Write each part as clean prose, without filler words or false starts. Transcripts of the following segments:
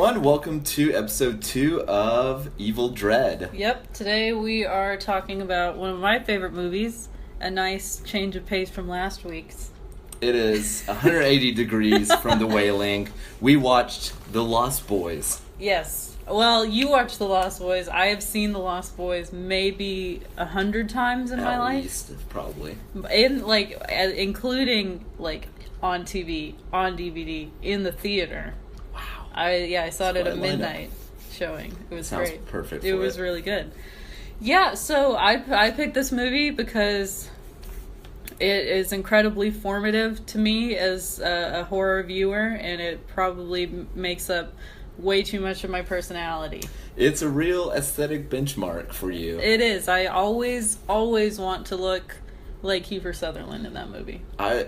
everyone. Welcome to episode 2 of Evil Dread. Yep, today we are talking about one of my favorite movies, a nice change of pace from last week's. It is 180 degrees from The Wailing. We watched The Lost Boys. Yes. Well, you watched The Lost Boys. I have seen The Lost Boys maybe 100 times in my life. At least, probably. Including, on TV, on DVD, in the theater. Wow. I saw it at a midnight showing. It was Sounds great. Perfect. It was really good. Yeah, so I picked this movie because it is incredibly formative to me as a horror viewer, and it probably makes up way too much of my personality. It's a real aesthetic benchmark for you. It is. I always want to look like Kiefer Sutherland in that movie. I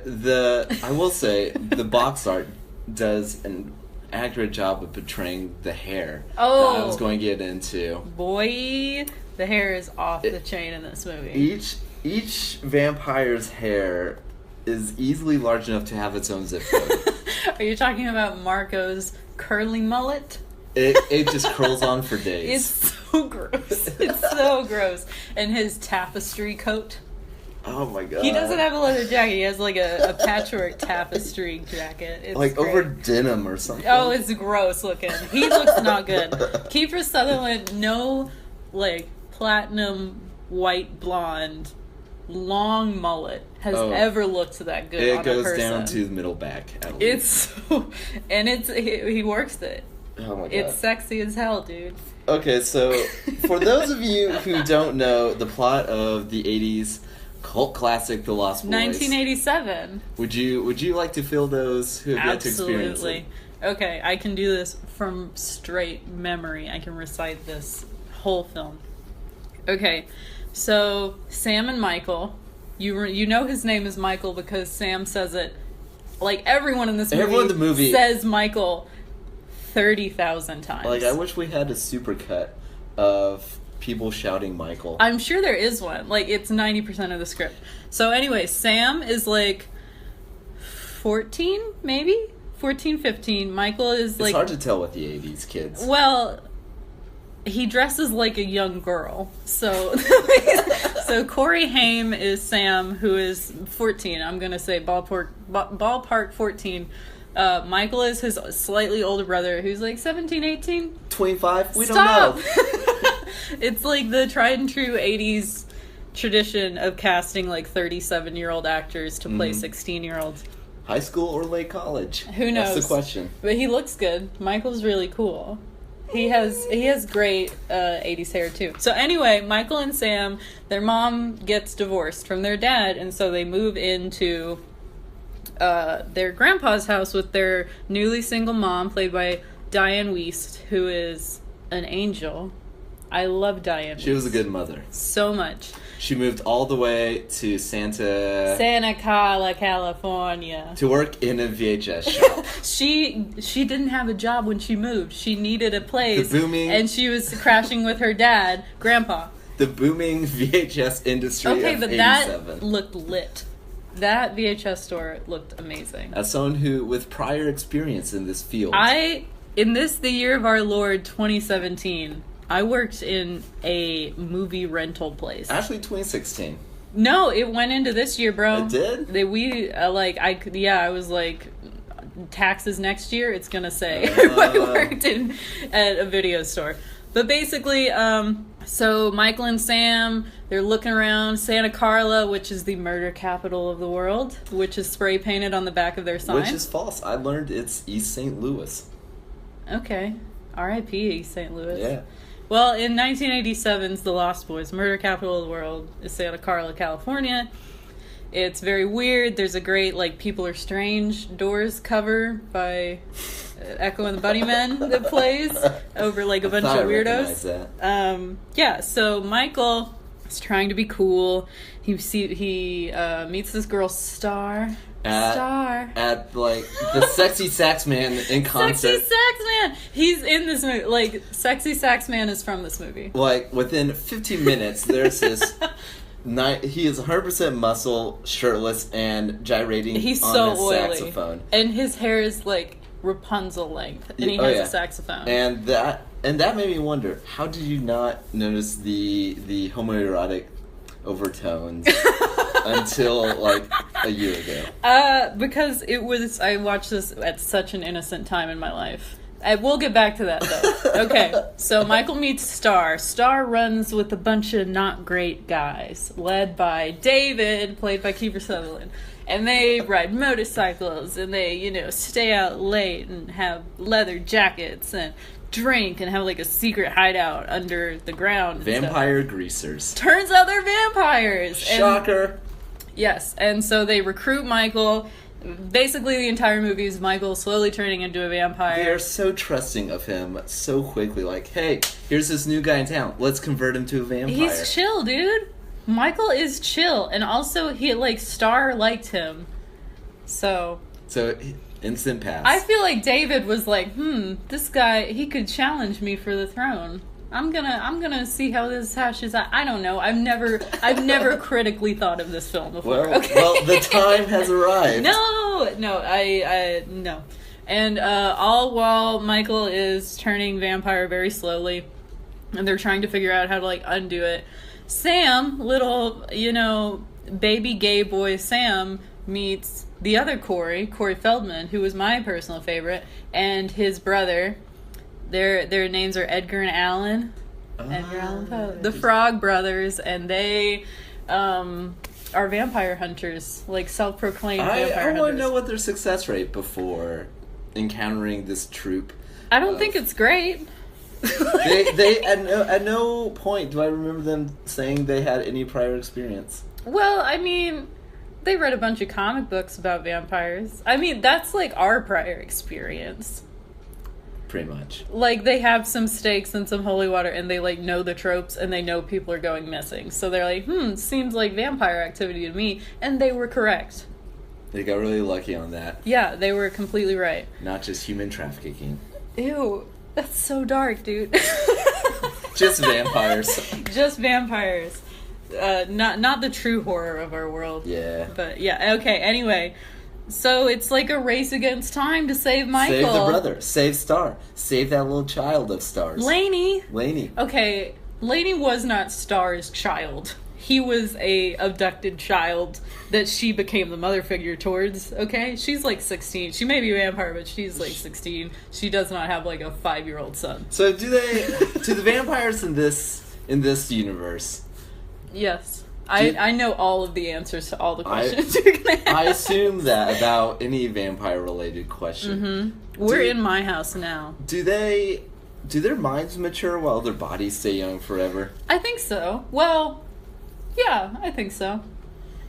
will say the box art does an accurate job of portraying the hair that I was going to get into. Boy, the hair is off the chain in this movie. Each vampire's hair is easily large enough to have its own zip code. Are you talking about Marco's curly mullet? It just curls on for days. It's so gross. It's so gross. And his tapestry coat. Oh my god. He doesn't have a leather jacket. He has a patchwork tapestry jacket. It's great. Over denim or something. Oh, it's gross looking. He looks not good. Kiefer Sutherland, no platinum white blonde long mullet has ever looked that good on a person. It goes down to the middle back at least. He works it. Oh my god. It's sexy as hell, dude. Okay, so for those of you who don't know the plot of the 80s cult classic The Lost Boys, 1987. Would you like to fill those who have yet to experience it? Okay, I can do this from straight memory. I can recite this whole film. Okay, so Sam and Michael, you know his name is Michael because Sam says it. Everyone in this movie says Michael 30,000 times. I wish we had a supercut of people shouting Michael. I'm sure there is one. It's 90% of the script. So anyway, Sam is 14, maybe? 14, 15. Michael is It's hard to tell with the 80s kids. Well, he dresses like a young girl. So Corey Haim is Sam, who is 14. I'm going to say ballpark 14. Michael is his slightly older brother, who's 17, 18. 25? We don't know. It's the tried and true 80s tradition of casting 37-year-old actors to play 16-year-olds. High school or late college? Who knows? That's the question. But he looks good. Michael's really cool. He has great 80s hair too. So anyway, Michael and Sam, their mom gets divorced from their dad, and so they move into their grandpa's house with their newly single mom, played by Diane Wiest, who is an angel. I love Diane Wiest. She was a good mother. So much. She moved all the way to Santa Carla, California, to work in a VHS shop. She didn't have a job when she moved. She needed a place. And she was crashing with her dad, Grandpa. The booming VHS industry of 87. That looked lit. That VHS store looked amazing. As someone with prior experience in this field. The year of our Lord 2017, I worked in a movie rental place. Actually, 2016. No, it went into this year, bro. It did? I was taxes next year, it's gonna say. I worked at a video store. But basically, so Michael and Sam, they're looking around Santa Carla, which is the murder capital of the world, which is spray painted on the back of their sign. Which is false. I learned it's East St. Louis. Okay. R.I.P. East St. Louis. Yeah. Well, in 1987's The Lost Boys, murder capital of the world is Santa Carla, California. It's very weird. There's a great, People Are Strange Doors cover by Echo and the Bunnymen that plays over, a bunch of weirdos. That. So Michael is trying to be cool. He meets this girl, Star. At the Sexy Sax Man in concert. Sexy Sax Man! He's in this movie. Sexy Sax Man is from this movie. Within 15 minutes, there's this He is 100% muscle, shirtless, and gyrating He's on so his oily. saxophone. And his hair is like Rapunzel length, and he has a saxophone. And that made me wonder, how did you not notice the homoerotic overtones until like a year ago? Because I watched this at such an innocent time in my life. We'll get back to that though. Okay, so Michael meets Star. Star runs with a bunch of not great guys, led by David, played by Kiefer Sutherland. And they ride motorcycles, and they, stay out late and have leather jackets and drink and have like a secret hideout under the ground. Vampire greasers. Turns out they're vampires. Shocker. Yes, and so they recruit Michael. Basically, the entire movie is Michael slowly turning into a vampire. They are so trusting of him so quickly. Like, hey, here's this new guy in town. Let's convert him to a vampire. He's chill, dude. Michael is chill, and also Star liked him. So instant pass. I feel like David was like, this guy, he could challenge me for the throne. I'm gonna see how this hashes out. I don't know. I've never critically thought of this film before. Well, the time has arrived. No, no. And all while Michael is turning vampire very slowly, and they're trying to figure out how to undo it. Sam, little, baby gay boy Sam, meets the other Corey Feldman, who was my personal favorite, and his brother. Their names are Edgar and Allan. Edgar Allan Poe. The Frog Brothers, and they are vampire hunters, self-proclaimed vampire hunters. I want to know what their success rate before encountering this troupe. I don't think it's great. they at no point do I remember them saying they had any prior experience. Well, I mean, they read a bunch of comic books about vampires. I mean, that's our prior experience. Pretty much. They have some stakes and some holy water, and they know the tropes, and they know people are going missing. So they're like, seems like vampire activity to me, and they were correct. They got really lucky on that. Yeah, they were completely right. Not just human trafficking. Ew. That's so dark, dude. Just vampires. Just vampires. Not the true horror of our world. Yeah. But yeah, okay, anyway. So it's like a race against time to save Michael. Save the brother. Save Star. Save that little child of Star's. Laney. Okay, Laney was not Star's child. He was a abducted child that she became the mother figure towards, okay? She's 16. She may be a vampire, but she's 16. She does not have a 5-year-old son. So do the vampires in this universe? Yes. I know all of the answers to all the questions you're going to ask. I assume that about any vampire-related question. Mm-hmm. We're in my house now. Do their minds mature while their bodies stay young forever? I think so. Well, yeah, I think so.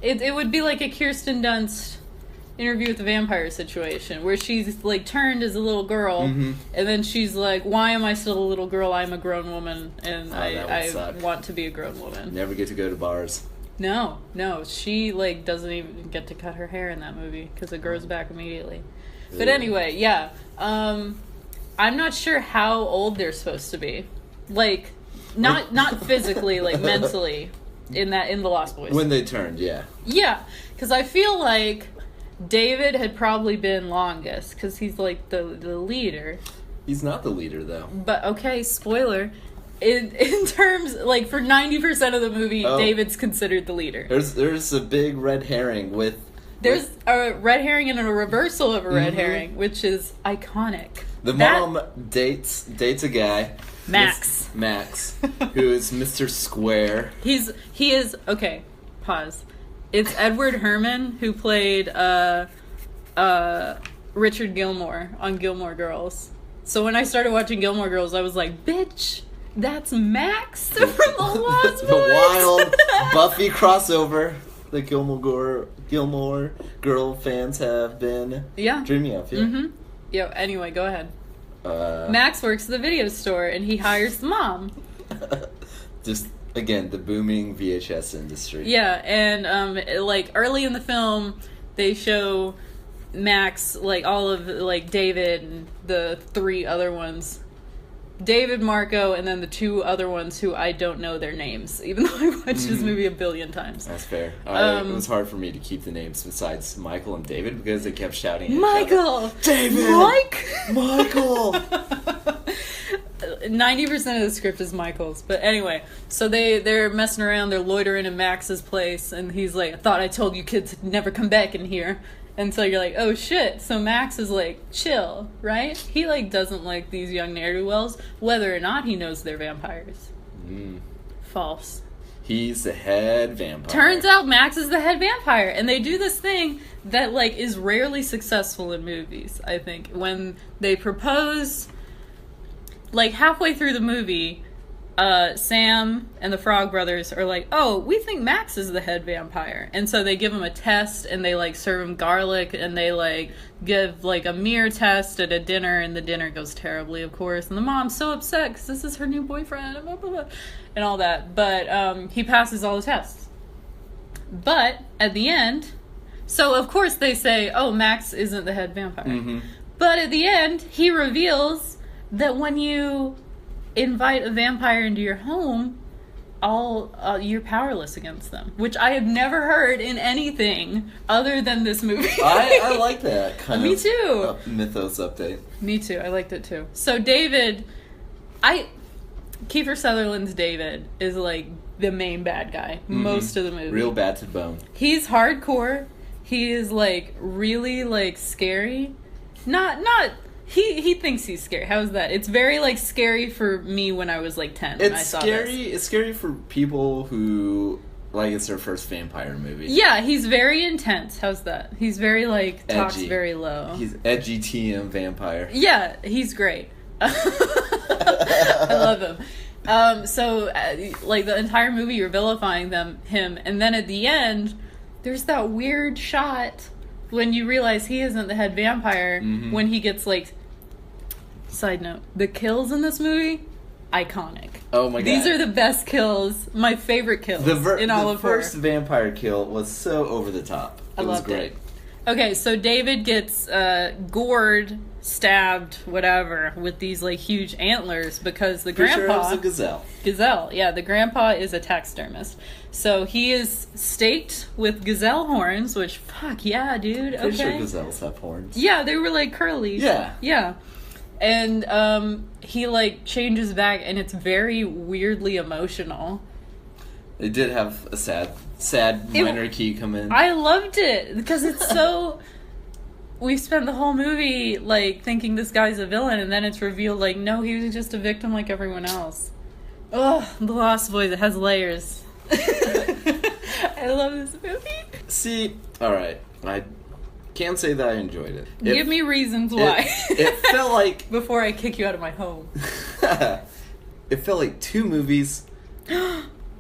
It would be like a Kirsten Dunst Interview with the Vampire situation, where she's turned as a little girl, and then she's like, why am I still a little girl? I'm a grown woman, and I want to be a grown woman. Never get to go to bars. No, she doesn't even get to cut her hair in that movie because it grows back immediately. But anyway, yeah, I'm not sure how old they're supposed to be, not physically, mentally, in the Lost Boys. When they turned, yeah. Yeah, because I feel like David had probably been longest because he's the leader. He's not the leader though. But okay, spoiler. In terms for 90% of the movie, David's considered the leader. There's a big red herring There's a red herring and a reversal of a red herring, which is iconic. The mom dates a guy, Max, who is Mr. Square. He is okay. Pause. It's Edward Herrmann who played Richard Gilmore on Gilmore Girls. So when I started watching Gilmore Girls, I was like, bitch, that's Max from the Lost Boys. The wild Buffy crossover that Gilmore Girl fans have been dreaming of. Yeah. Mm-hmm. Yo, anyway, go ahead. Max works at the video store, and he hires the mom. Just, again, the booming VHS industry. Yeah, and early in the film, they show Max, all of David and the 3 other ones David, Marco, and then the two other ones who I don't know their names, even though I watched this movie a billion times. That's fair. It was hard for me to keep the names besides Michael and David because they kept shouting at Michael! each other. David! Mike! Michael! 90% of the script is Michael's. But anyway, so they're messing around, they're loitering in Max's place, and he's like, I thought I told you kids to never come back in here. And so you're like, oh shit. So Max is like, chill, right? He like doesn't like these young ne'er-do-wells, whether or not he knows they're vampires. False. He's the head vampire. Turns out Max is the head vampire. And they do this thing that like is rarely successful in movies, I think. When they propose, like halfway through the movie, Sam and the Frog Brothers are like, oh, we think Max is the head vampire. And so they give him a test, and they, like, serve him garlic, and they, like, give, like, a mirror test at a dinner, and the dinner goes terribly, of course. And the mom's so upset, because this is her new boyfriend, blah, blah, blah, and all that. But he passes all the tests. But at the end, so, of course, they say, oh, Max isn't the head vampire. Mm-hmm. But at the end, he reveals that when you invite a vampire into your home, you're powerless against them, which I have never heard in anything other than this movie. I like that kind Me of too. Mythos update. Me too. I liked it too. So David, Kiefer Sutherland's David is like the main bad guy most of the movie. Real bad to the bone. He's hardcore. He is like really like scary. Not. He thinks he's scary. How's that? It's very, like, scary for me when I was, like, 10 when I saw this. It's scary for people who, like, it's their first vampire movie. Yeah, he's very intense. How's that? He's very, like, talks edgy. Very low. He's edgy TM vampire. Yeah, he's great. I love him. So, like, the entire movie, you're vilifying him, and then at the end, there's that weird shot when you realize he isn't the head vampire, when he gets, like... Side note, the kills in this movie, iconic. Oh my god. These are the best kills, my favorite kills in all of horror. The first vampire kill was so over the top. It was great. Okay, so David gets gored, stabbed, whatever, with these like huge antlers because the grandpa... Sure it was a gazelle. Gazelle, yeah. The grandpa is a taxidermist. So he is staked with gazelle horns, which, fuck yeah, dude. Pretty okay. sure gazelles have horns. Yeah, they were like curly. Yeah. Yeah. And he like changes back, and it's very weirdly emotional. It did have a sad minor key come in. I loved it because it's so. We spent the whole movie like thinking this guy's a villain, and then it's revealed like no, he was just a victim like everyone else. Ugh, The Lost Boys. It has layers. I love this movie. See, all right, I can't say that I enjoyed it. Give me reasons why. It felt like before I kick you out of my home. It felt like two movies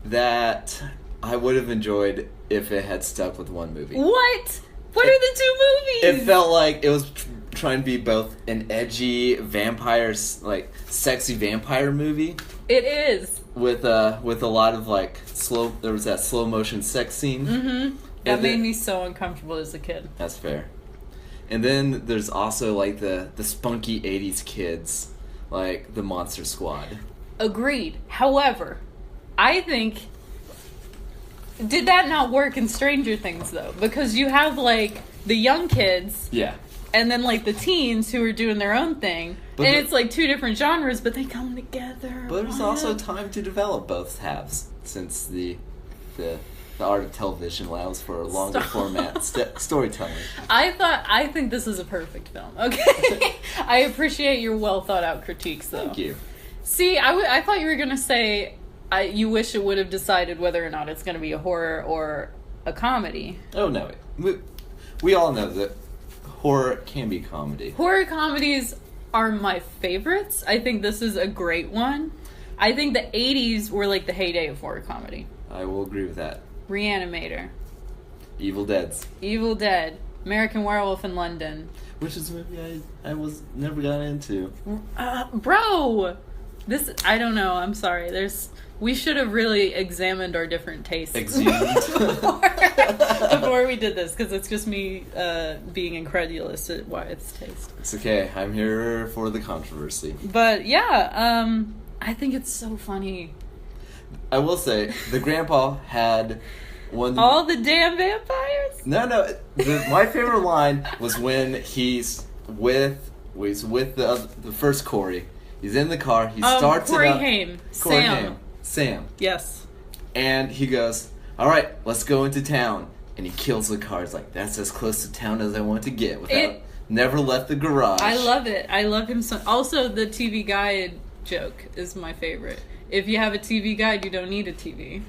that I would have enjoyed if it had stuck with one movie. What? What are the two movies? It felt like it was trying to be both an edgy vampire, like sexy vampire movie. It is with a lot of like slow. There was that slow motion sex scene. Mm-hmm. That made me so uncomfortable as a kid. That's fair. And then there's also like the spunky 80s kids, like the Monster Squad. Agreed. However, I think... Did that not work in Stranger Things, though? Because you have, like, the young kids... Yeah. And then, like, the teens who are doing their own thing. And it's, like, two different genres, but they come together. But there's also time to develop both halves, since the art of television allows for a longer format storytelling. I think this is a perfect film. Okay? I appreciate your well thought out critiques, though. Thank you. See, I thought you were going to say you wish it would have decided whether or not it's going to be a horror or a comedy. Oh, no. We all know that horror can be comedy. Horror comedies are my favorites. I think this is a great one. I think the 80s were like the heyday of horror comedy. I will agree with that. Reanimator. Evil Dead. American Werewolf in London. Which is a movie I was never got into. Bro! I don't know, I'm sorry. We should have really examined our different tastes. Exhumed. before we did this, because it's just me being incredulous at Wyatt's taste. It's okay. I'm here for the controversy. But yeah, I think it's so funny. I will say, the grandpa had one... All the damn vampires? No. My favorite line was when he's with the first Corey. He's in the car. He starts Corey it up. Haim. Corey Haim. Sam. Yes. And he goes, all right, let's go into town. And he kills the car. He's like, that's as close to town as I want to get. Never left the garage. I love it. I love him so... Also, the TV Guide joke is my favorite. If you have a TV Guide, you don't need a TV.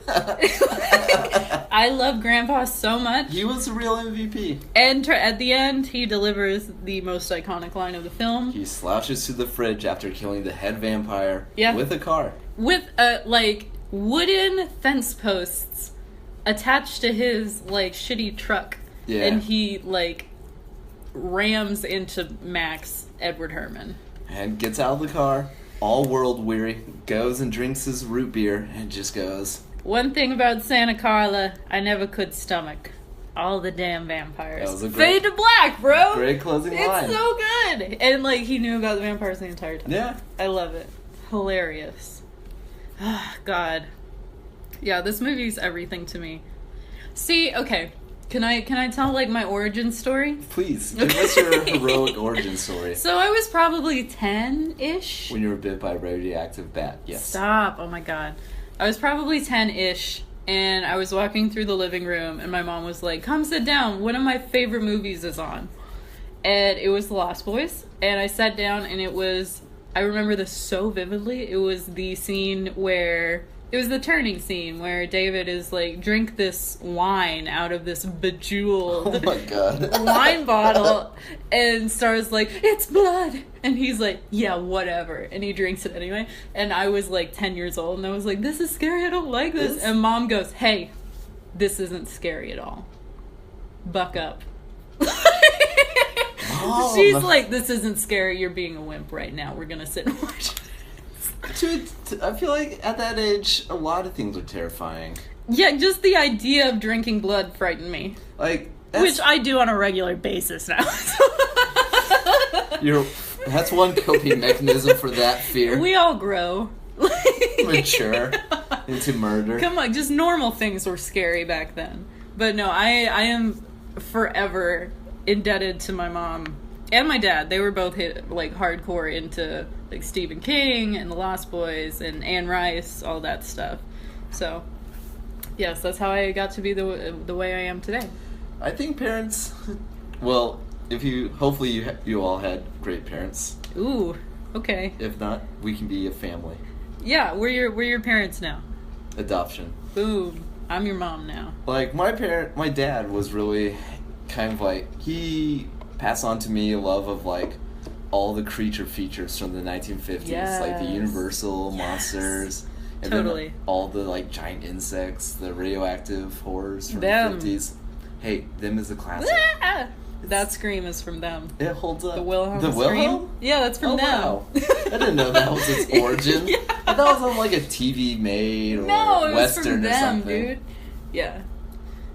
I love Grandpa so much. He was a real MVP. And at the end, he delivers the most iconic line of the film. He slouches to the fridge after killing the head vampire with a car. With, wooden fence posts attached to his, shitty truck. Yeah. And he, rams into Max Edward Herman. And gets out of the car, all world weary, goes and drinks his root beer, and just goes... One thing about Santa Carla, I never could stomach. All the damn vampires. That was a great, fade to black, bro! Great closing line. It's so good! And, he knew about the vampires the entire time. Yeah. I love it. Hilarious. Oh, God. Yeah, this movie's everything to me. See, okay. Can I tell, my origin story? Please. Give us your heroic origin story. So I was probably 10-ish. When you were bit by a radioactive bat, yes. Stop. Oh, my God. I was probably 10-ish, and I was walking through the living room, and my mom was like, come sit down. One of my favorite movies is on. And it was The Lost Boys. And I sat down, and it was... I remember this so vividly. It was the scene where... It was the turning scene where David is drink this wine out of this bejeweled oh my God. wine bottle, and Star's like, it's blood, and he's like, yeah, whatever, and he drinks it anyway. And I was 10 years old, and I was like, this is scary, I don't like this. And Mom goes, hey, this isn't scary at all. Buck up. She's like, this isn't scary, you're being a wimp right now, we're gonna sit and watch it. I feel like at that age, a lot of things are terrifying. Yeah, just the idea of drinking blood frightened me. Which I do on a regular basis now. That's one coping mechanism for that fear. We all grow. Mature into murder. Come on, just normal things were scary back then. But no, I am forever indebted to my mom and my dad. They were both hardcore into Stephen King and The Lost Boys and Anne Rice, all that stuff. So, yes, that's how I got to be the way I am today. I think parents. Well, hopefully you all had great parents. Ooh, okay. If not, we can be a family. Yeah, we're your parents now. Adoption. Boom. I'm your mom now. My dad was really kind of he passed on to me a love of all the creature features from the 1950s, yes. The Universal monsters, and then all the giant insects, the radioactive horrors from the 50s. Hey, them is a classic. Ah! That scream is from them. It holds up. The Wilhelm scream? Wilhelm? Yeah, that's from them. Wow. I didn't know that was its origin. Yeah. I thought it was on a TV made or no, Western it was from them, something. Dude. Yeah.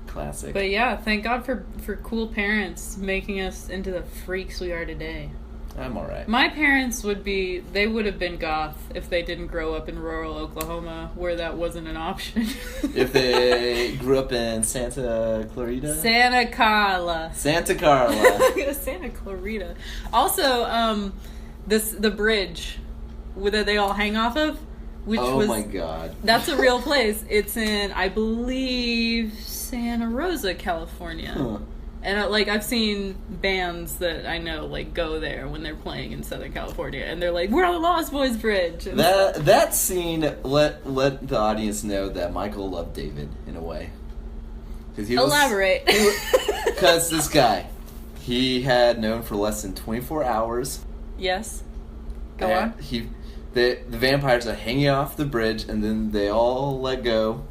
Classic. But yeah, thank God for cool parents making us into the freaks we are today. I'm alright. My parents would have been goth if they didn't grow up in rural Oklahoma where that wasn't an option. If they grew up in Santa Clarita? Santa Carla. Santa Carla. Santa Clarita. Also, the bridge that they all hang off of, oh my God. That's a real place. It's in, I believe, Santa Rosa, California. Huh. And I've seen bands that I know go there when they're playing in Southern California, and they're like, "We're on the Lost Boys Bridge." And that scene let the audience know that Michael loved David in a way. Elaborate. Because this guy, he had known for less than 24 hours. Yes. Go on. The vampires are hanging off the bridge, and then they all let go.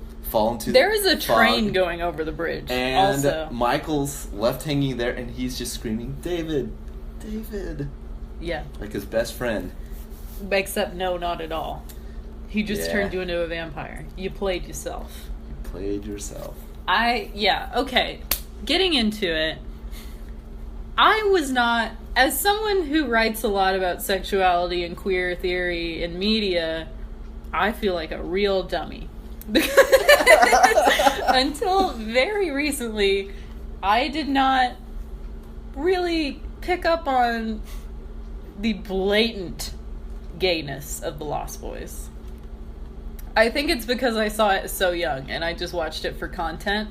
There is a train going over the bridge. And also. Michael's left hanging there, and he's just screaming, David, David. Yeah. Like his best friend. Except no, not at all. He just turned you into a vampire. You played yourself. You played yourself. Okay. Getting into it, I was not, as someone who writes a lot about sexuality and queer theory in media, I feel like a real dummy. Until very recently, I did not really pick up on the blatant gayness of The Lost Boys. I think it's because I saw it so young and I just watched it for content.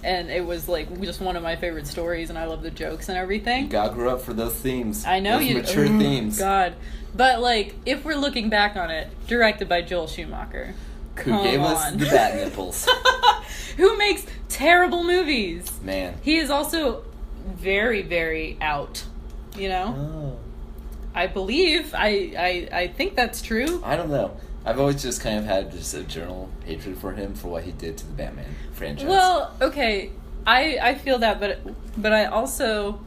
And it was like just one of my favorite stories, and I love the jokes and everything. You gotta grow up for those themes. I know those you. Mature themes. God, but like if we're looking back on it, directed by Joel Schumacher, who gave us the bat nipples, who makes terrible movies. Man, he is also very, very out. You know, I believe. I think that's true. I don't know. I've always just kind of had just a general hatred for him for what he did to the Batman franchise. Well, okay, I feel that, but I also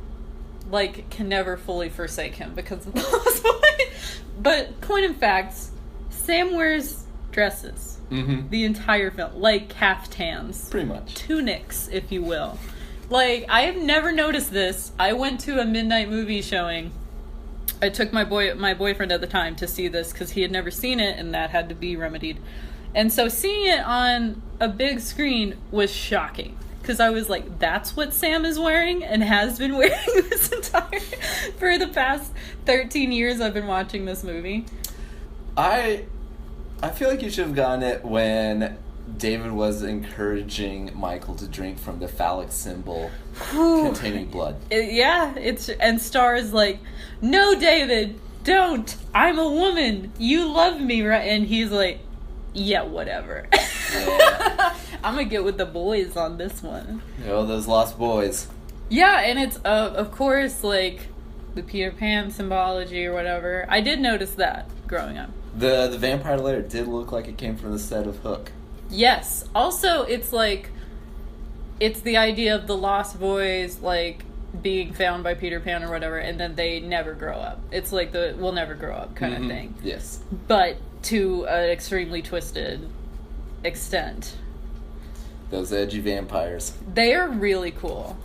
like can never fully forsake him because of the Lost Boys. But point in facts, Sam wears dresses the entire film, like caftans, pretty much tunics, if you will. Like I have never noticed this. I went to a midnight movie showing. I took my boyfriend at the time to see this because he had never seen it, and that had to be remedied. And so seeing it on a big screen was shocking because I was like, "That's what Sam is wearing and has been wearing this for the past 13 years I've been watching this movie." I feel like you should have gotten it when David was encouraging Michael to drink from the phallic symbol containing blood. And stars like, "No, David, don't. I'm a woman. You love me, right?" And he's like, "Yeah, whatever." Yeah. I'm gonna get with the boys on this one. Those Lost Boys. Yeah, and it's of course like the Peter Pan symbology or whatever. I did notice that growing up. The vampire lair did look like it came from the set of Hook. Yes. Also, it's like, it's the idea of the Lost Boys, like, being found by Peter Pan or whatever, and then they never grow up. It's like the we'll never grow up kind of thing. Yes. But to an extremely twisted extent. Those edgy vampires. They are really cool.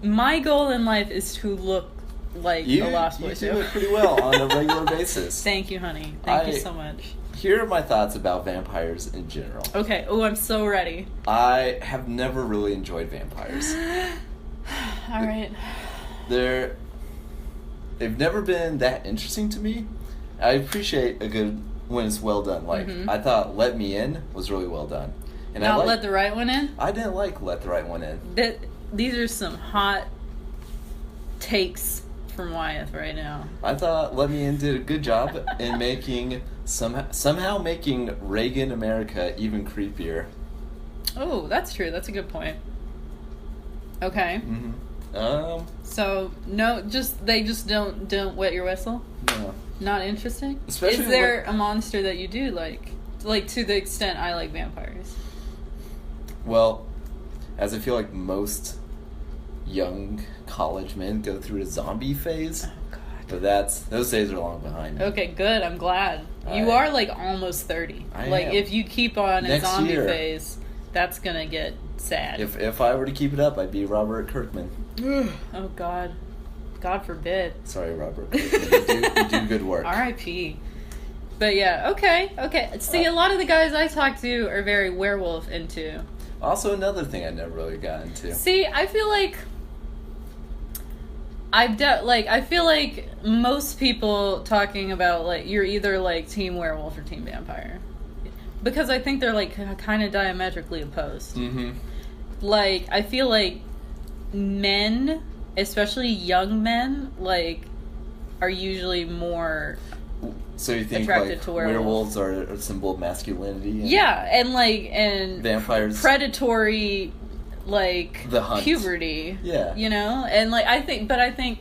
My goal in life is to look like a Lost Boy. You do it pretty well on a regular basis. Thank you, honey. Thank you so much. Here are my thoughts about vampires in general. Okay. Oh, I'm so ready. I have never really enjoyed vampires. All right. They've never been that interesting to me. I appreciate a good when it's well done. Like I thought Let Me In was really well done. And Not Let the Right One In? I didn't like Let the Right One In. These are some hot takes from Wyeth right now. I thought Let Me In did a good job in making somehow making Reagan America even creepier. Oh, that's true. That's a good point. Okay. So they just don't wet your whistle. No. Not interesting. Especially is there a monster that you do like to the extent I like vampires? Well, as I feel like most young college men go through a zombie phase. Oh God. But those days are long behind me. Okay, good. I'm glad. You are like almost 30. I am. If you keep on Next a zombie year, phase, that's gonna get sad. If I were to keep it up, I'd be Robert Kirkman. Oh God. God forbid. Sorry, Robert Kirkman. You do good work. R.I.P. But yeah, okay. See, a lot of the guys I talk to are very werewolf into. Also, another thing I never really got into. See, I feel like I feel like most people talking about like you're either like team werewolf or team vampire, because I think they're like kind of diametrically opposed. Like I feel like men, especially young men, like are usually more. So you think attracted like to werewolves are a symbol of masculinity? And vampires predatory. Like the hunt. Puberty, yeah, and like I think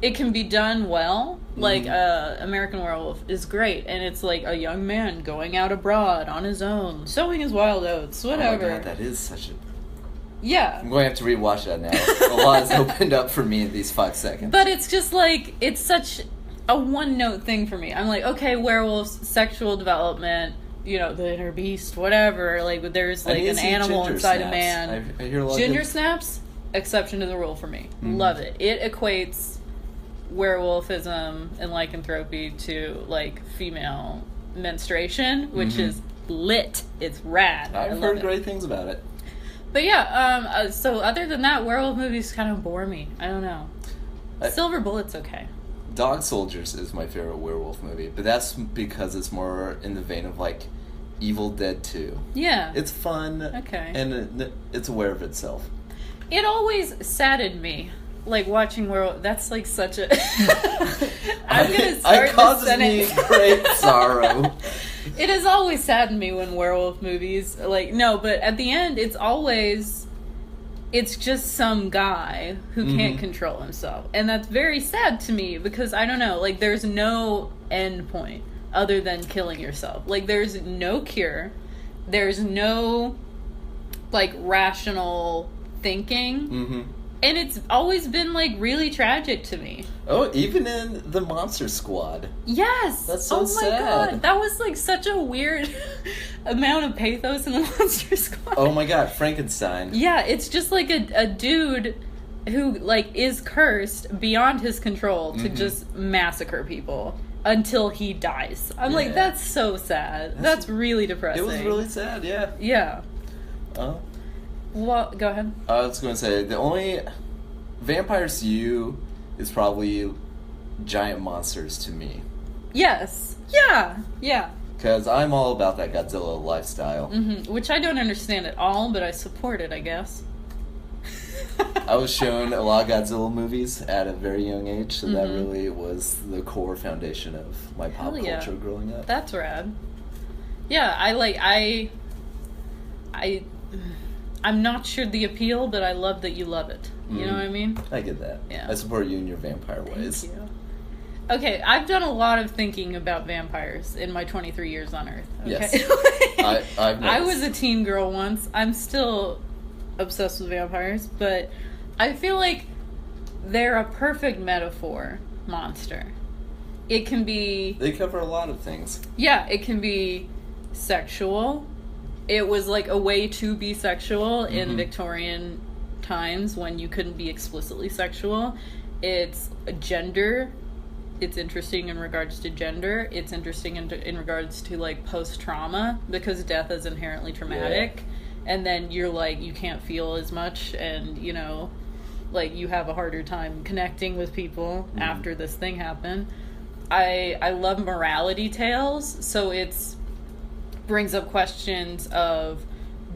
it can be done well. Like American Werewolf is great, and it's like a young man going out abroad on his own, sowing his wild oats, whatever. Oh my God, that is such a. Yeah, I'm going to have to rewatch that now. A lot has opened up for me in these 5 seconds. But it's just like it's such a one-note thing for me. I'm like, okay, werewolves, sexual development, you know, the inner beast, whatever. Like, there's like an animal inside a man. I hear a lot Ginger snaps, exception to the rule for me. Love it. It equates werewolfism and lycanthropy to like female menstruation, which is lit. It's rad. I've heard great things about it. But yeah, so other than that, werewolf movies kind of bore me. I don't know. Silver Bullet's okay. Dog Soldiers is my favorite werewolf movie, but that's because it's more in the vein of like Evil Dead 2. Yeah. It's fun. Okay. And it's aware of itself. It always saddened me, like watching werewolf. That's like such a. I'm gonna start it causes me great sorrow. It has always saddened me when werewolf movies, like, no, but at the end, it's just some guy who can't control himself. And that's very sad to me because, I don't know, like, there's no end point other than killing yourself. Like, there's no cure. There's no, like, rational thinking. And it's always been, like, really tragic to me. Oh, even in the Monster Squad. Yes! That's so sad. Oh my god. That was, like, such a weird amount of pathos in the Monster Squad. Oh my god, Frankenstein. Yeah, it's just, like, a dude who, like, is cursed beyond his control to just massacre people until he dies. I'm like, that's so sad. That's really depressing. It was really sad, yeah. Yeah. Oh. Well, go ahead. I was going to say, the only vampires to you is probably giant monsters to me. Yes. Yeah. Yeah. Because I'm all about that Godzilla lifestyle. Which I don't understand at all, but I support it, I guess. I was shown a lot of Godzilla movies at a very young age, so that really was the core foundation of my pop culture growing up. That's rad. Yeah, I'm not sure the appeal, but I love that you love it. You know what I mean? I get that. Yeah. I support you in your vampire ways. Thank you. Okay, I've done a lot of thinking about vampires in my 23 years on Earth. Okay? Yes. I was a teen girl once. I'm still obsessed with vampires, but I feel like they're a perfect metaphor monster. It can be... They cover a lot of things. Yeah, it can be sexual. It was like a way to be sexual in Victorian times when you couldn't be explicitly sexual. It's gender. It's interesting in regards to gender. It's interesting in regards to like post-trauma because death is inherently traumatic. Yeah. And then you're like, you can't feel as much and, you know, like you have a harder time connecting with people after this thing happened. I love morality tales, so it's brings up questions of,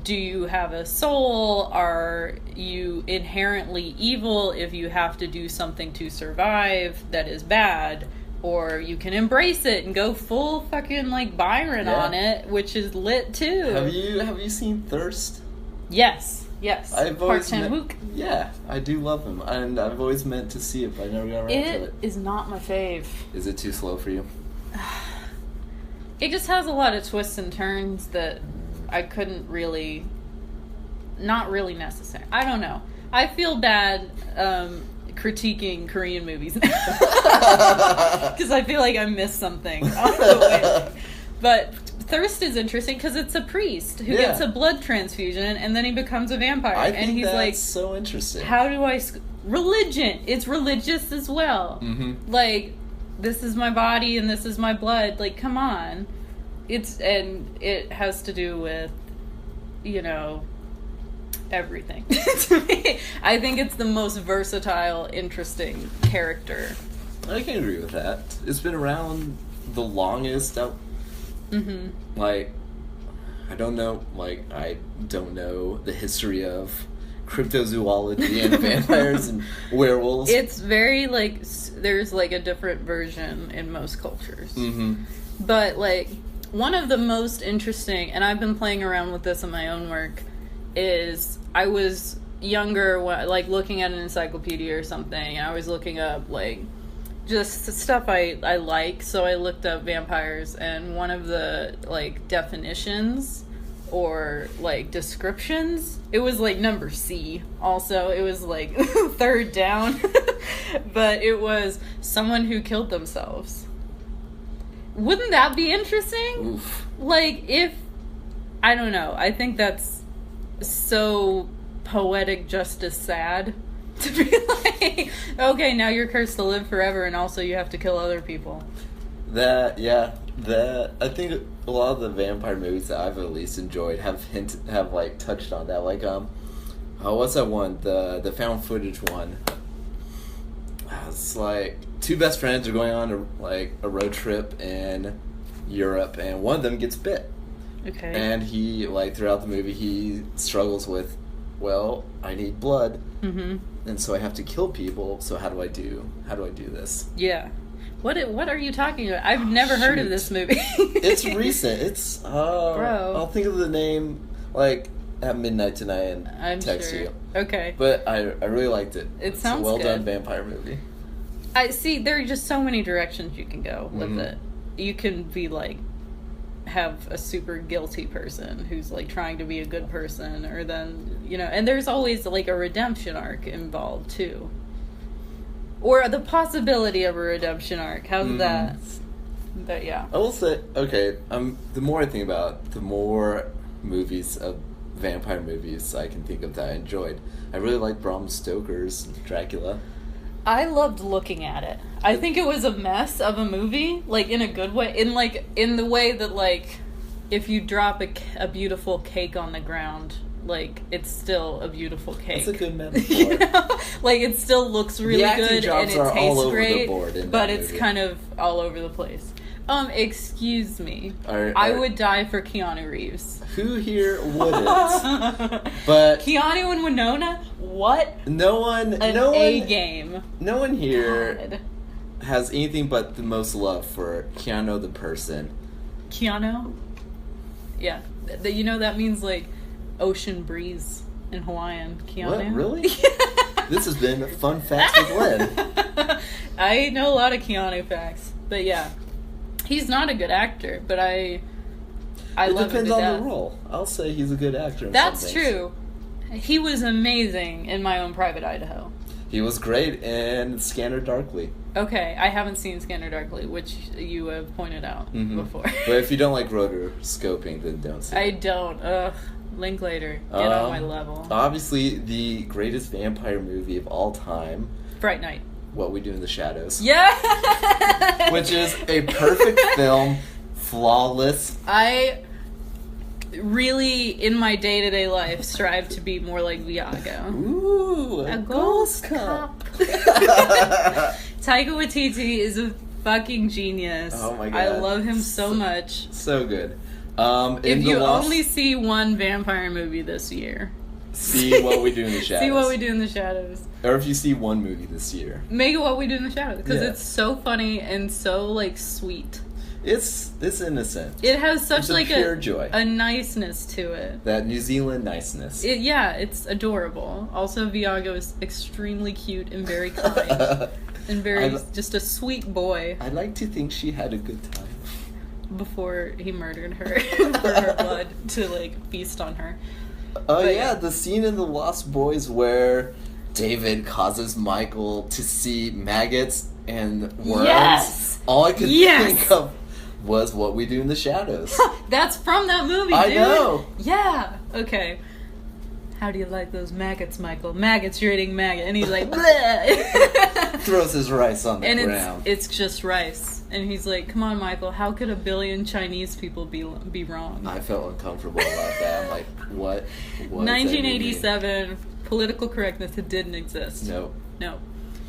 do you have a soul? Are you inherently evil if you have to do something to survive that is bad? Or you can embrace it and go full fucking like Byron on it, which is lit too. Have you seen Thirst? Yes. I've always yeah, I do love him, and I've always meant to see it, but I never got around to it. It is not my fave. Is it too slow for you? It just has a lot of twists and turns that I couldn't really... Not really necessary. I don't know. I feel bad critiquing Korean movies now. Because I feel like I missed something on the way. But Thirst is interesting because it's a priest who gets a blood transfusion and then he becomes a vampire. I think and he's that's like, so interesting. How do I... Religion! It's religious as well. Like... This is my body and this is my blood. Like, come on. It has to do with, you know, everything. To me, I think it's the most versatile, interesting character. I can agree with that. It's been around the longest. Like, I don't know the history of cryptozoology and vampires and werewolves. It's very, like, there's, like, a different version in most cultures. But, like, one of the most interesting, and I've been playing around with this in my own work, is I was younger, like, looking at an encyclopedia or something, and I was looking up, like, just stuff I like, so I looked up vampires, and one of the, like, definitions or like descriptions, it was like number C. Also, it was like third down. But it was someone who killed themselves. Wouldn't that be interesting? Oof. like, if... I don't know. I think that's so poetic just as sad. To be like, okay, now you're cursed to live forever, and also you have to kill other people. I think a lot of the vampire movies that I've at least enjoyed have like touched on that. Like, what's that one? The found footage one. It's like two best friends are going on a road trip in Europe, and one of them gets bit. Okay. And he, like, throughout the movie, he struggles with, well, I need blood, and so I have to kill people. So how do I do this? Yeah. What are you talking about? I've never heard of this movie. It's recent. It's Bro. I'll think of the name like at midnight tonight and text you. Okay. But I really liked it. It sounds It's a well done good. vampire movie. I see. There are just so many directions you can go with it. You can be like, have a super guilty person who's like trying to be a good person, or then, you know, and there's always like a redemption arc involved too, or the possibility of a redemption arc. How's that? But yeah, I will say, okay, the more I think about it, the more movies of vampire movies I can think of that I enjoyed. I really like Bram Stoker's Dracula. I loved looking at it. I think it was a mess of a movie, like, in a good way. In the way that, like, if you drop a beautiful cake on the ground, like, it's still a beautiful cake. That's a good metaphor. You know? Like, it still looks really good and it tastes great, but it's kind of all over the place. Excuse me. I would die for Keanu Reeves. Who here wouldn't? But Keanu and Winona? What? No one game. No one here God. has anything but the most love for Keanu the person. Keanu? Yeah. You know, that means, like, ocean breeze in Hawaiian. Keanu? What? Really? This has been Fun Facts with Lynn. I know a lot of Keanu facts. But yeah. He's not a good actor, but I love him to death. It depends on the role. I'll say he's a good actor in That's some things. true. He was amazing in My Own Private Idaho. He was great in Scanner Darkly. Okay, I haven't seen Scanner Darkly, which you have pointed out before. But if you don't like rotoscoping, then don't see it. I don't. Ugh. Link later. Get on my level. Obviously, the greatest vampire movie of all time. Fright Night. What We Do in the Shadows. Yeah! Which is a perfect film. Flawless. I really, in my day-to-day life, strive to be more like Viago. Ooh, a ghost cop. Taika Waititi is a fucking genius. Oh my god. I love him so much. So good. If you only see one vampire movie this year, see What We Do in the Shadows. See What We Do in the Shadows. Or if you see one movie this year, make it What We Do in the Shadows, because it's so funny and so, like, sweet. It's innocent. It has such it's pure joy. A niceness to it. That New Zealand niceness. It's adorable. Also, Viago is extremely cute and very kind. And very, just a sweet boy. I like to think she had a good time. Before he murdered her for her blood to, like, feast on her. Oh, yeah, the scene in The Lost Boys where David causes Michael to see maggots and worms. Yes! All I could think of was What We Do in the Shadows. That's from that movie, dude. I know. Yeah. Okay. How do you like those maggots, Michael? Maggots, you're eating maggot. And he's like, bleh. Throws his rice on the and ground. It's just rice. And he's like, come on, Michael, how could a billion Chinese people be wrong? I felt uncomfortable about that. I'm like, what? 1987, political correctness, it didn't exist. No.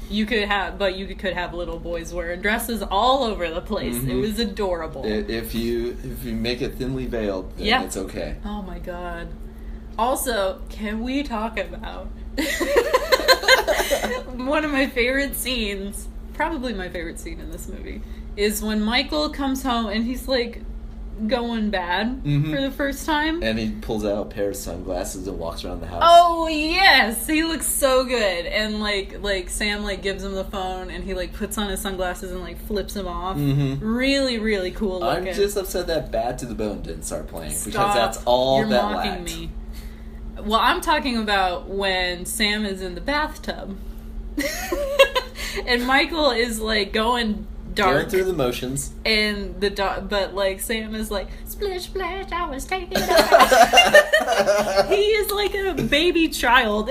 You could have little boys wearing dresses all over the place. It was adorable. If you make it thinly veiled, then it's okay. Oh my god. Also, can we talk about one of my favorite scenes, probably my favorite scene in this movie, is when Michael comes home and he's like going bad for the first time. And he pulls out a pair of sunglasses and walks around the house. Oh yes, he looks so good. And like Sam like gives him the phone and he like puts on his sunglasses and like flips him off. Really, really cool looking. I'm just upset that Bad to the Bone didn't start playing. Stop. Because that's all You're that mocking lacked. me. Well, I'm talking about when Sam is in the bathtub. And Michael is like going dark. Going through the motions. And but like Sam is like, splish splash, I was taking a bath. He is like a baby child.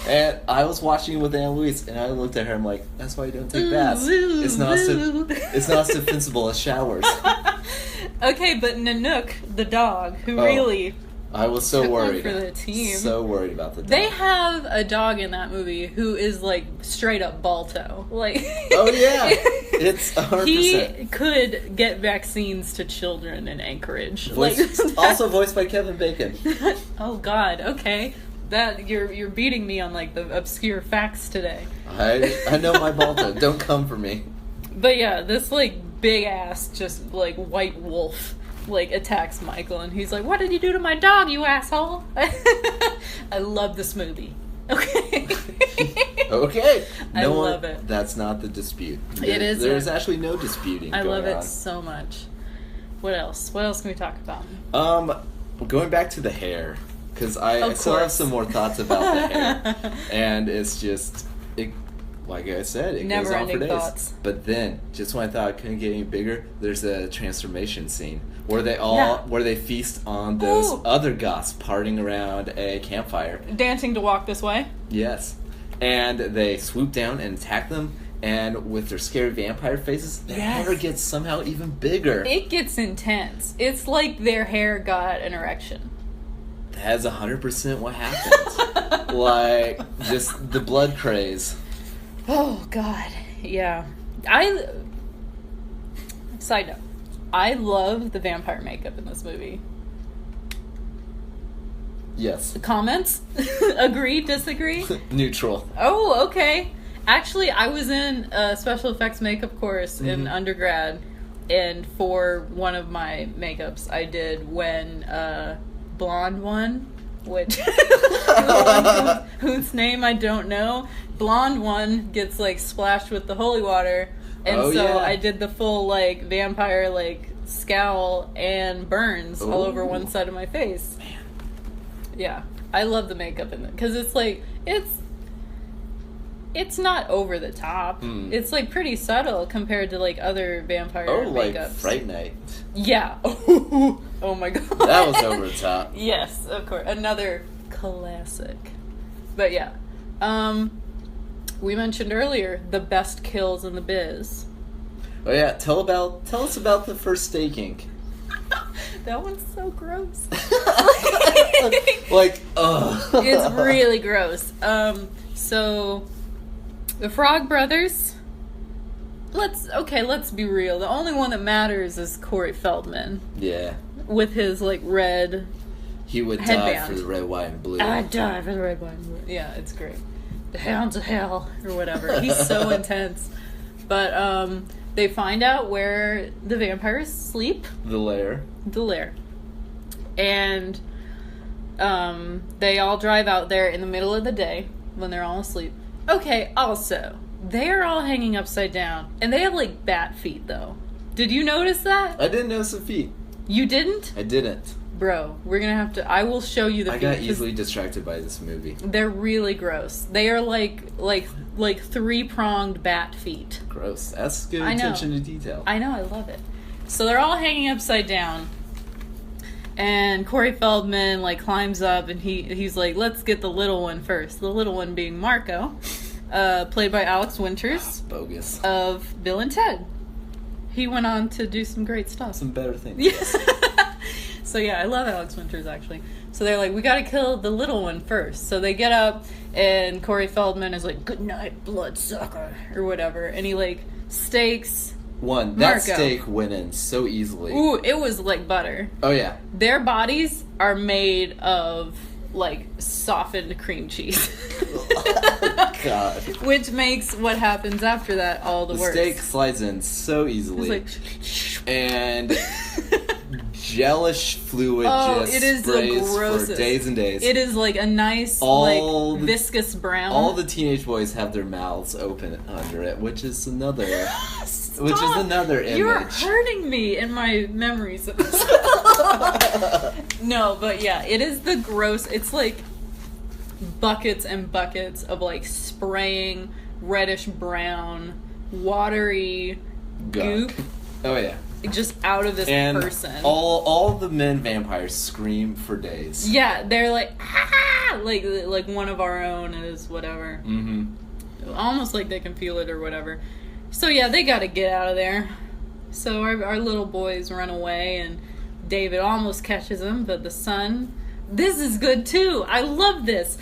And I was watching with Anna Louise, and I looked at her. I'm like, "That's why you don't take baths. It's not as defensible as showers." Okay, but Nanook, the dog, who really I was so took one worried for the team. So worried about the dog. They have a dog in that movie who is like straight up Balto. Like, oh yeah, it's 100%. He could get vaccines to children in Anchorage. Also voiced by Kevin Bacon. Oh God. Okay. That you're beating me on like the obscure facts today. I know my Balto. Don't come for me. But yeah, this like big ass just like white wolf like attacks Michael, and he's like, "What did you do to my dog, you asshole?" I love this movie. Okay. Okay. I love it. That's not the dispute. It is. There's actually no disputing. I love it on. so much. What else? What else can we talk about? Going back to the hair. Because I still have some more thoughts about the hair. And it's just, like I said, it goes on for days. Thoughts. But then, just when I thought it couldn't get any bigger, there's a transformation scene where they feast on those other goths partying around a campfire. Dancing to Walk This Way? Yes. And they swoop down and attack them. And with their scary vampire faces, their hair gets somehow even bigger. It gets intense. It's like their hair got an erection. That's 100% what happened. Like, just the blood craze. Oh, God. Yeah. Side note. I love the vampire makeup in this movie. Yes. Comments? Agree? Disagree? Neutral. Oh, okay. Actually, I was in a special effects makeup course in undergrad, and for one of my makeups I did when, blonde one, which whose name I don't know. Blonde one gets like splashed with the holy water, and I did the full like vampire like scowl and burns all over one side of my face. Man. Yeah, I love the makeup in it because it's like it's not over the top. It's like pretty subtle compared to like other vampire makeups. Like Fright Night. Yeah. Oh my God. That was over the top. Yes, of course. Another classic. But yeah. We mentioned earlier the best kills in the biz. Oh yeah, tell us about the first staking. That one's so gross. It's really gross. So the Frog Brothers, let's be real. The only one that matters is Corey Feldman. Yeah. With his like red He would headband. die for the red, white, and blue. I'd die for the red, white, and blue. Yeah, it's great. The Hounds of Hell or whatever. He's so intense. But they find out where the vampires sleep. The lair. And they all drive out there in the middle of the day when they're all asleep. Okay, also, they're all hanging upside down. And they have, like, bat feet, though. Did you notice that? I didn't notice the feet. You didn't? I didn't. Bro, we're gonna have to... I will show you the feet. I got easily distracted by this movie. They're really gross. They are like three-pronged bat feet. Gross. That's good attention to detail. I know, I love it. So they're all hanging upside down. And Corey Feldman like climbs up and he's like, let's get the little one first. The little one being Marco, played by Alex Winters. Bogus. Of Bill and Ted. He went on to do some great stuff. Some better things. Yes. So yeah, I love Alex Winters actually. So they're like, we gotta kill the little one first. So they get up and Corey Feldman is like, good night, bloodsucker, or whatever. And he like stakes That Marco. steak went in so easily. Ooh, it was like butter. Oh yeah. Their bodies are made of like softened cream cheese. God. Which makes what happens after that all the worse. The steak slides in so easily. It's like and gelish fluid it is sprays the grossest. for days and days. It is like a nice viscous brown. All the teenage boys have their mouths open under it, which is another image. You're hurting me in my memories of this. No, but yeah, it is the gross. It's like buckets and buckets of like spraying reddish brown watery Gunk. goop. Oh yeah. just out of this and person. All the men vampires scream for days. Yeah, they're like, ah! Like one of our own is whatever. Mm-hmm. Almost like they can feel it or whatever. So yeah, they gotta get out of there. So our little boys run away, and David almost catches them, but the son... This is good too. I love this.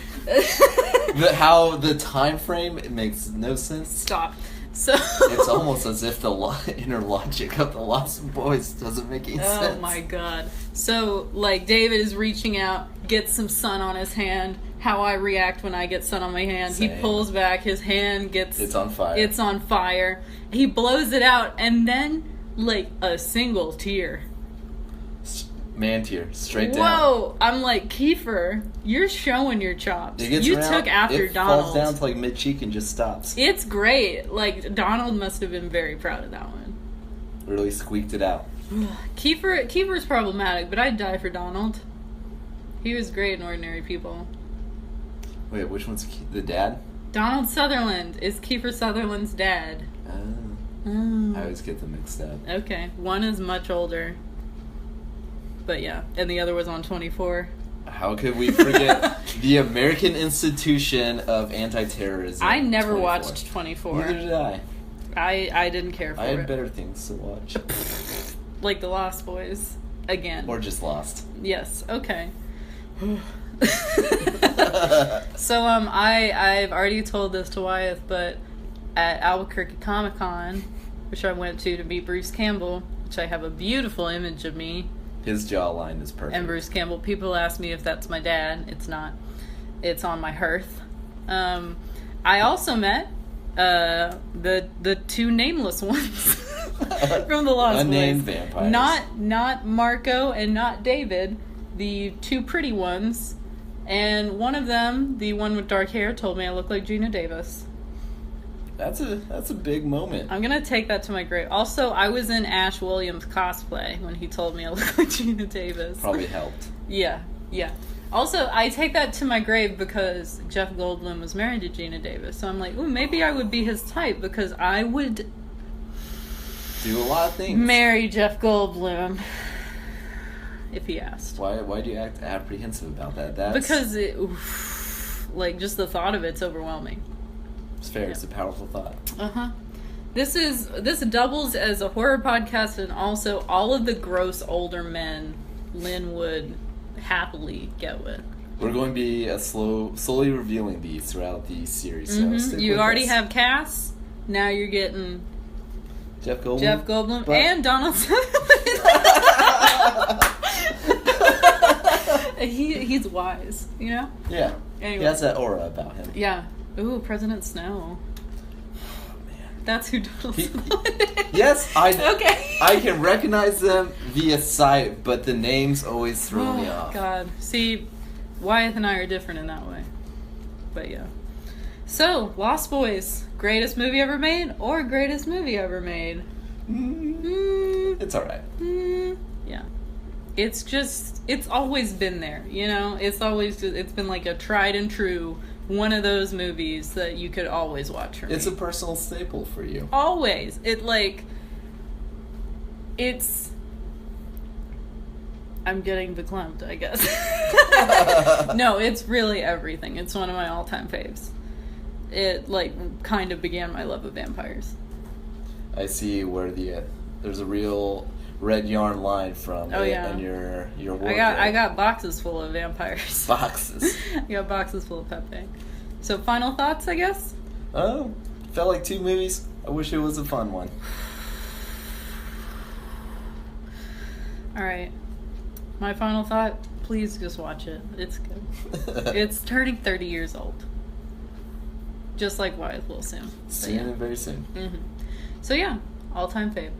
How the time frame, it makes no sense. Stop. So it's almost as if the inner logic of the Lost Boys doesn't make any sense. Oh my god. So, like, David is reaching out, gets some sun on his hand. How I react when I get sun on my hand. Same. He pulls back, his hand gets... It's on fire. It's on fire. He blows it out, and then, like, a single tear. Man tear, straight down. Whoa! I'm like, Kiefer, you're showing your chops. It gets You around, took after it Donald. falls down to like mid-cheek and just stops. It's great. Like, Donald must have been very proud of that one. Really squeaked it out. Kiefer's problematic, but I'd die for Donald. He was great in Ordinary People. Wait, which one's the dad? Donald Sutherland is Kiefer Sutherland's dad. I always get them mixed up. Okay. One is much older. But yeah. And the other was on 24. How could we forget the American Institution of Anti-Terrorism? I never 24. watched 24. Neither did I. I didn't care for I it. had better things to watch. Like The Lost Boys. Again. Or just Lost. Yes. Okay. So I've already told this to Wyeth, but at Albuquerque Comic Con, which I went to meet Bruce Campbell, which I have a beautiful image of me His jawline is perfect. and Bruce Campbell. People ask me if that's my dad. It's not. It's on my hearth. I also met the two nameless ones from the Lost Unnamed Boys. vampires. Not Marco and not David, the two pretty ones. And one of them, the one with dark hair, told me I look like Gina Davis. That's a big moment. I'm gonna take that to my grave. Also, I was in Ash Williams cosplay when he told me I look like Gina Davis. Probably helped. Yeah. Also, I take that to my grave because Jeff Goldblum was married to Gina Davis. So I'm like, ooh, maybe I would be his type because I would Do a lot of things. marry Jeff Goldblum if he asked. Why do you act apprehensive about that? That's Because like just the thought of it's overwhelming. It's fair. It's a powerful thought. Uh-huh. This doubles as a horror podcast, and also all of the gross older men Lynn would happily get with. We're going to be slowly revealing these throughout the series. So stick You with already us. have Cass. Now you're getting Jeff Goldblum. Jeff Goldblum But- and Donald Sutherland. He's wise, you know? Yeah. Anyway. He has that aura about him. Yeah. Ooh, President Snow. That's who Donald He- Sutherland is. Yes, Okay. I can recognize them via sight, but the names always throw me off. God. See, Wyeth and I are different in that way. But yeah. So, Lost Boys. Greatest movie ever made or greatest movie ever made? It's alright. Yeah. It's always been there, you know? It's been like a tried and true one of those movies that you could always watch for me. It's a personal staple for you. Always. I'm getting verklempt, I guess. No, it's really everything. It's one of my all-time faves. It, kind of began my love of vampires. I see where there's a real red yarn line from Oh, it yeah. and your wardrobe. I got boxes full of vampires. boxes. I got boxes full of Pepe. So, final thoughts, I guess? Oh, felt like 2 movies. I wish it was a fun one. Alright. My final thought, please just watch it. It's good. It's turning 30 years old. Just like Wyeth will soon. Soon and very soon. So yeah, all-time fave.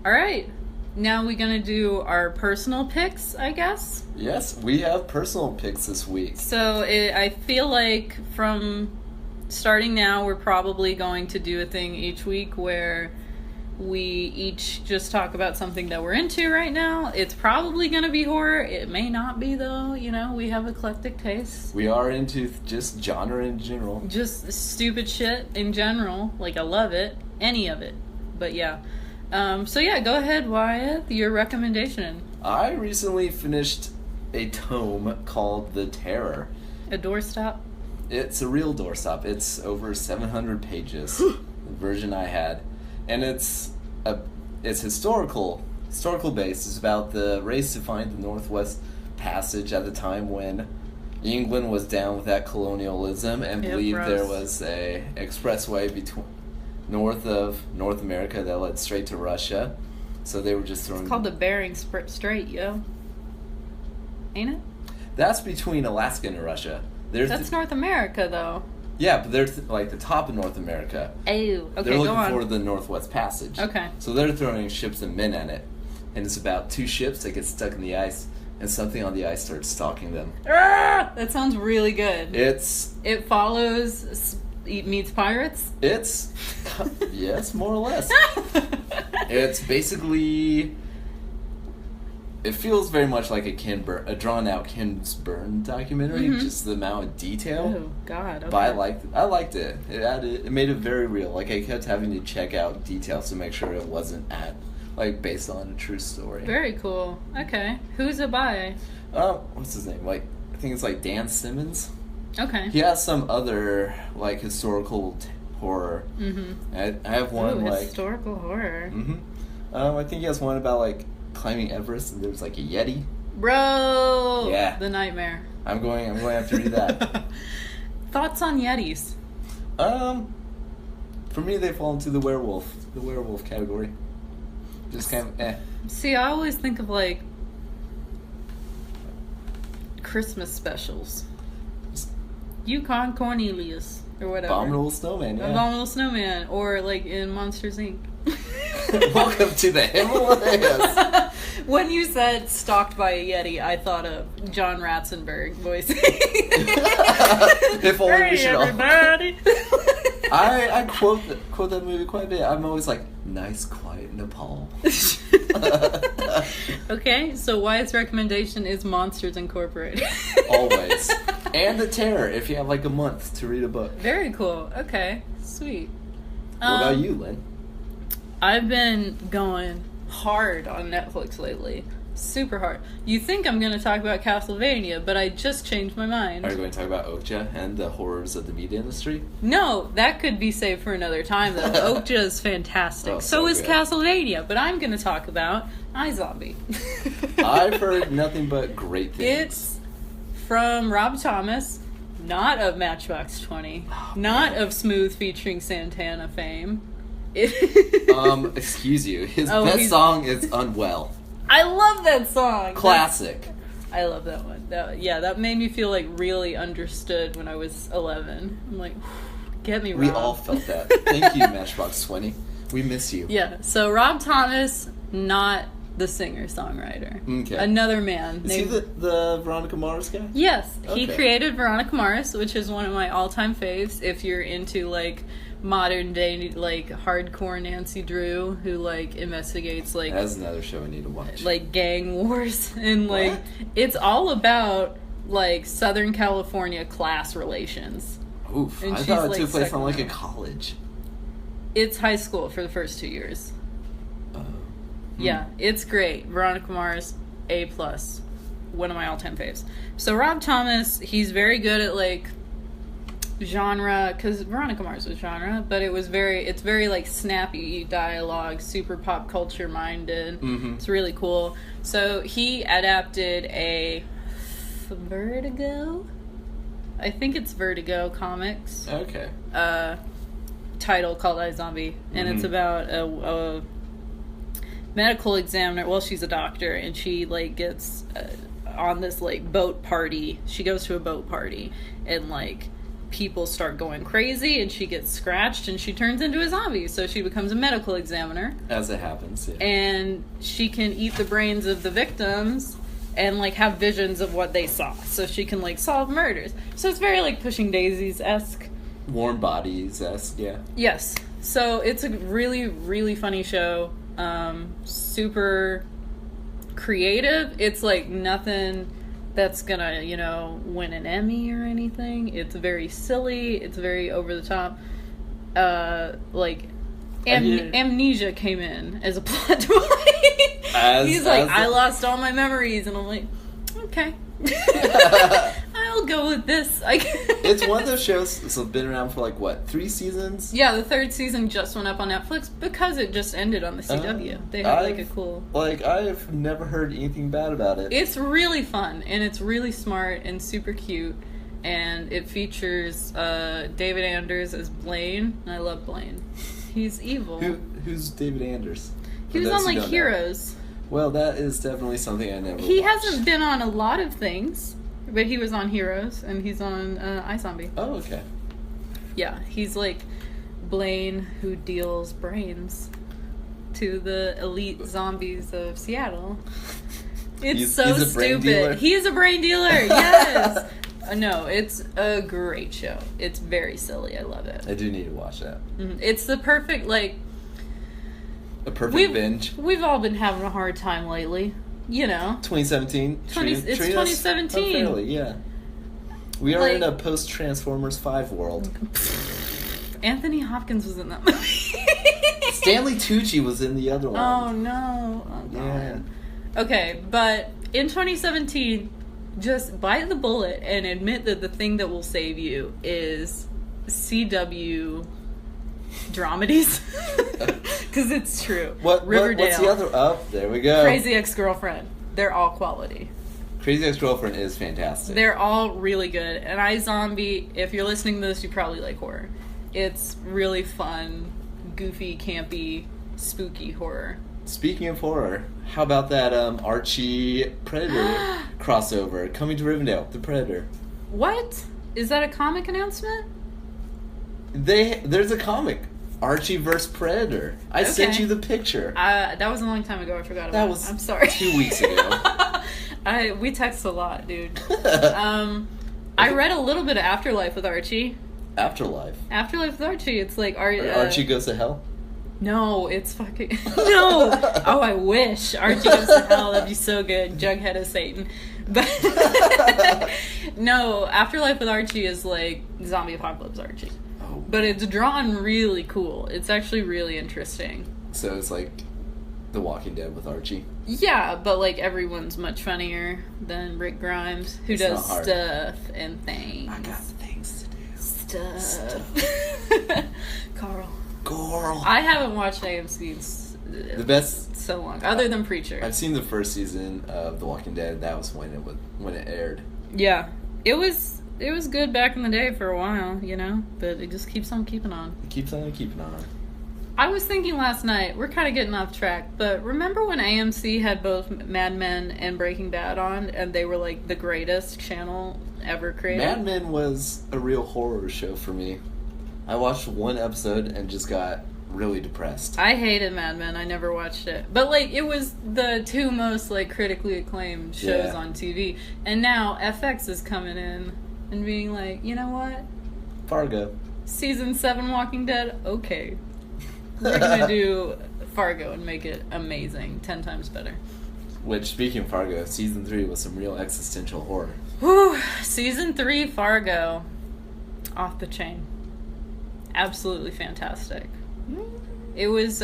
Alright. Now we're gonna do our personal picks, I guess. Yes, we have personal picks this week. So I feel like from starting now, we're probably going to do a thing each week where we each just talk about something that we're into right now. It's probably going to be horror. It may not be, though. You know, we have eclectic tastes. We are into just genre in general. Just stupid shit in general. Like, I love it. Any of it. But yeah. So yeah, go ahead, Wyatt. Your recommendation. I recently finished a tome called The Terror. A doorstop. It's a real doorstop. It's over 700 pages, the version I had, and it's historical based. It's about the race to find the Northwest Passage at the time when England was down with that colonialism and believed there was a expressway between north of North America that led straight to Russia. So they were just throwing. It's called the Bering Strait, yo. Ain't it? That's between Alaska and Russia. That's North America, though. Yeah, but they're like the top of North America. Oh, okay, they're looking for the Northwest Passage. Okay. So they're throwing ships and men at it. And it's about two ships that get stuck in the ice, and something on the ice starts stalking them. Ah, that sounds really good. It follows meets pirates? Yes, more or less. It's basically... It feels very much like a drawn-out Ken Burns documentary, just the amount of detail. Oh, God. Okay. But I liked it. It made it very real. Like, I kept having to check out details to make sure it wasn't based on a true story. Very cool. Okay. Who's it by? What's his name? I think it's Dan Simmons. Okay. He has some other, historical horror. Mm-hmm. I have one, historical horror. Mm-hmm. I think he has one about, climbing Everest, and there's, a Yeti. Bro! Yeah. The nightmare. I'm going to have to read that. Thoughts on Yetis? For me, they fall into the werewolf category. Just kind of, See, I always think of, Christmas specials. Yukon Cornelius, or whatever. Abominable Snowman, yeah. Abominable Snowman, or, in Monsters, Inc. Welcome to the Himalayas. When you said stalked by a Yeti, I thought of John Ratzenberg voicing. If only we should all. Everybody. I quote that movie quite a bit. I'm always like, nice, quiet Nepal. Okay, so Wyatt's recommendation is Monsters Incorporated. Always. And The Terror, if you have a month to read a book. Very cool. Okay, sweet. What about you, Lynn? I've been going hard on Netflix lately. Super hard. You think I'm going to talk about Castlevania, but I just changed my mind. Are you going to talk about Okja and the horrors of the media industry? No, that could be saved for another time, though. Okja is fantastic. Oh, so is good. Castlevania, but I'm going to talk about iZombie. I've heard nothing but great things. It's from Rob Thomas, not of Matchbox 20, not of Smooth featuring Santana fame. Excuse you. His best song is Unwell. I love that song. Classic. I love that one. That made me feel really understood when I was 11. I'm like, get me, Rob. We all felt that. Thank you, Matchbox 20. We miss you. Yeah, so Rob Thomas, not the singer-songwriter. Okay. Another man. Is he the Veronica Mars guy? Yes. Okay. He created Veronica Mars, which is one of my all-time faves if you're into, modern day hardcore Nancy Drew who investigates That's another show I need to watch. Gang wars and What? it's all about Southern California class relations. Oof. And I she's, thought it took place on a Sacramento. college. It's high school for the first 2 years. Yeah, it's great. Veronica Mars, A+. One of my all-time faves. So Rob Thomas, he's very good at genre, because Veronica Mars was genre, but it's very snappy dialogue, super pop culture minded. Mm-hmm. It's really cool. So he adapted a Vertigo, I think it's Vertigo Comics, Okay. title called iZombie, and it's about a medical examiner. Well, she's a doctor, and she gets on this boat party. She goes to a boat party, and people start going crazy, and she gets scratched, and she turns into a zombie. So she becomes a medical examiner, As it happens, yeah. and she can eat the brains of the victims and have visions of what they saw. So she can solve murders. So it's very Pushing Daisies-esque. Warm Bodies-esque, yeah. Yes. So it's a really, really funny show. Super creative. It's nothing that's gonna, win an Emmy or anything. It's very silly. It's very over the top. Amnesia came in as a plot device. He's like, I lost all my memories, and I'm like, okay. I'll go with this. It's one of those shows that's been around for like, what, 3 seasons? Yeah, the 3rd season just went up on Netflix because it just ended on the CW. They had like a cool... Like, I've never heard anything bad about it. It's really fun, and it's really smart and super cute, and it features David Anders as Blaine, and I love Blaine. He's evil. Who's David Anders? He was on, like, Heroes. Well, that is definitely something I never He watched. hasn't been on a lot of things, but he was on Heroes, and he's on iZombie. Oh, okay. Yeah, he's like Blaine who deals brains to the elite zombies of Seattle. It's He's so a brain stupid. dealer? He is a brain dealer, yes! No, it's a great show. It's very silly. I love it. I do need to watch that. Mm-hmm. It's the perfect, like... A perfect binge. We've all been having a hard time lately. You know. 2017. It's 2017. Unfairly, yeah. We are Like- in a post-Transformers 5 world. Anthony Hopkins was in that movie. Stanley Tucci was in the other one. Oh, no. Oh, God. Yeah. Okay, but in 2017, just bite the bullet and admit that the thing that will save you is CW dramedies. Because it's true. Riverdale. What's the other? Oh, there we go. Crazy Ex-Girlfriend. They're all quality. Crazy Ex-Girlfriend is fantastic. They're all really good. And iZombie, if you're listening to this, you probably like horror. It's really fun, goofy, campy, spooky horror. Speaking of horror, how about that Archie Predator crossover coming to Rivendell? The Predator. What? Is that a comic announcement? There's a comic, Archie vs. Predator. I sent you the picture. That was a long time ago. I forgot about it. I'm sorry. 2 weeks ago. We text a lot, dude. I read a little bit of Afterlife with Archie. Afterlife with Archie. It's like Archie goes to hell. No, it's fucking no. Oh, I wish Archie goes to hell. That'd be so good. Jughead as Satan. But no, Afterlife with Archie is like Zombie Apocalypse Archie. Oh. But it's drawn really cool. It's actually really interesting. So it's like The Walking Dead with Archie. Yeah, but like everyone's much funnier than Rick Grimes, who does stuff and things. I got things to do. Stuff. Carl. I haven't watched AMC in the best so long, other than Preacher. I've seen the first season of The Walking Dead. That was when it aired. Yeah, it was good back in the day for a while, you know, but it just keeps on keeping on. It keeps on keeping on. I was thinking last night, we're kind of getting off track, but remember when AMC had both Mad Men and Breaking Bad on, and they were like the greatest channel ever created? Mad Men was a real horror show for me. I watched one episode and just got really depressed. I hated Mad Men. I never watched it. But, like, it was the 2 most, like, critically acclaimed shows on TV. And now FX is coming in and being like, you know what? Fargo. Season 7 Walking Dead? Okay. We're gonna do Fargo and make it amazing. 10 times better. Which, speaking of Fargo, Season 3 was some real existential horror. Whew. Season 3 Fargo. Off the chain. Absolutely fantastic. It was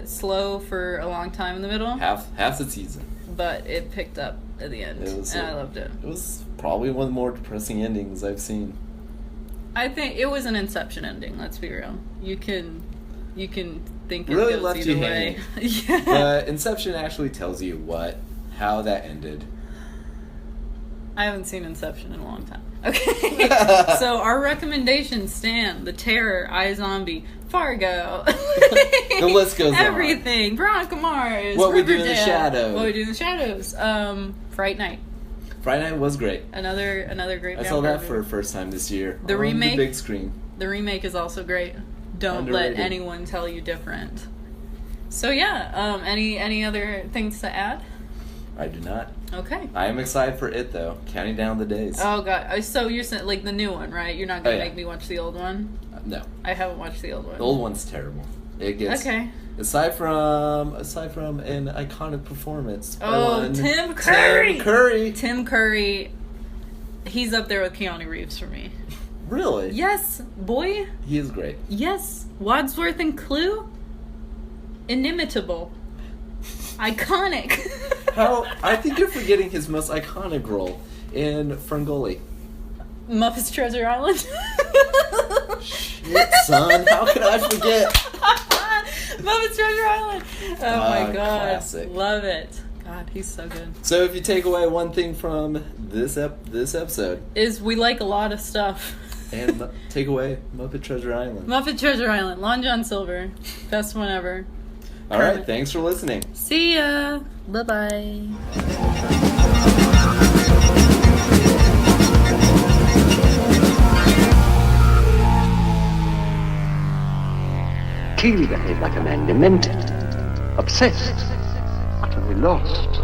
slow for a long time in the middle. Half the season. But it picked up at the end, I loved it. It was probably one of the more depressing endings I've seen. I think it was an Inception ending, let's be real. You can think it really goes left either you way. hanging. Yeah. But Inception actually tells you how that ended. I haven't seen Inception in a long time. Okay. So our recommendations stand: The Terror, iZombie, Fargo. The list goes on. Everything. Veronica Mars. What Riverdale. We Do in the Shadows. What We Do in the Shadows. Fright Night. Fright Night was great. Another great. I saw that for the first time this year. The remake. The big screen. The remake is also great. Don't Underrated. let anyone tell you different. So yeah, any other things to add? I do not. Okay. I am excited for it though. Counting down the days. Oh god. So you're saying like the new one, right? You're not gonna make me watch the old one? No. I haven't watched the old one. The old one's terrible. It gets aside from an iconic performance. Tim Curry. Tim Curry. He's up there with Keanu Reeves for me. Really? Yes, boy. He is great. Yes. Wadsworth and Clue? Inimitable. Iconic. How? I think you're forgetting his most iconic role in Ferngully. Muppets Treasure Island. Shit, son. How could I forget? Muppets Treasure Island. Oh my god. Classic. Love it. God, he's so good. So if you take away one thing from this episode, Is we like a lot of stuff. and take away Muppet Treasure Island. Muppet Treasure Island. Long John Silver. Best one ever. All right, thanks for listening. See ya. Bye-bye. Keely behaved like a man demented, obsessed, utterly lost.